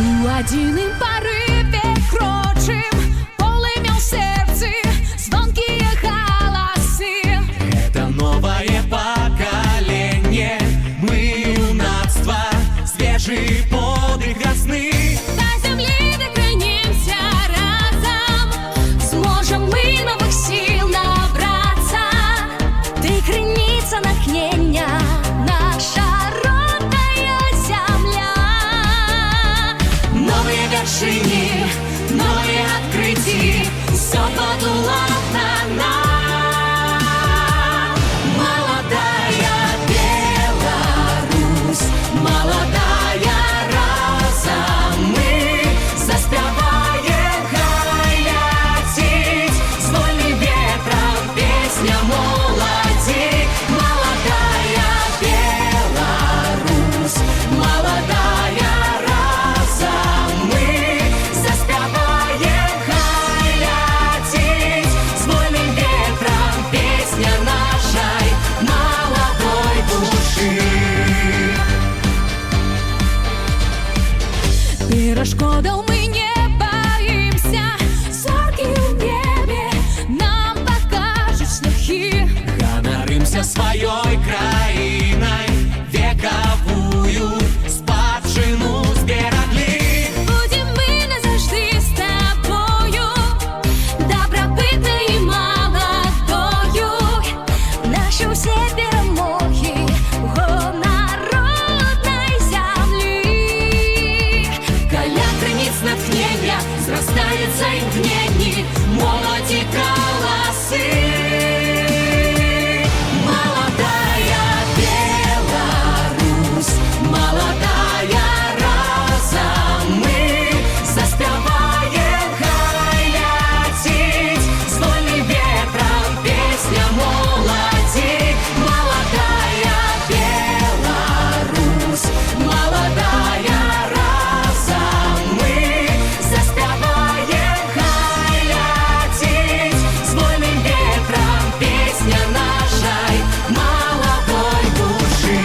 У одним порыве крочим, полымя в сердце, звонкие голосы. Это новое поколение, мы юнацтво, свежий подых весны. До земли докранемся разом, сможем мы новых сил набраться. Ты хранится натхнення, наша родная земля. Новые вершины, новые открытия, все подуло на нас. Молодая Беларусь, молодая разом мы заспеваем хаятить, с вольным ветром песня молоди. Молодая Беларусь, молодая разом мы заспеваем хаятить, с вольным ветром песня нашей молодой души. Перешкодов мы не боимся, зорки в небе нам покажут шляхи. Ганарымся своей краиной, вековую спадщину зберегли. Будем мы назавжди с тобою, добробытной и молодою. Наші усі перемоги у народной землі. Каля криниц натхнення зростаються імгненні молоді колоси. Молодая Беларусь, молодая разом мы заспеваем хаятить, с вольным ветром песня молоди. Молодая Беларусь, молодая разом мы заспеваем хаятить, с вольным ветром песня нашей молодой души.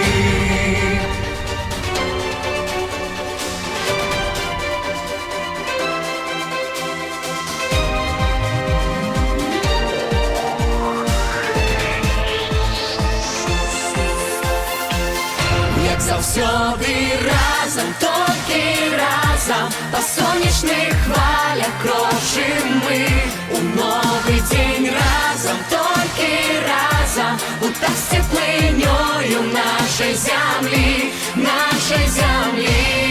Як завсёды разом, тільки разом, по сонячних хвалях крочим ми. У новий день разом, тільки разом, у так з теплиною нашої землі, нашої землі.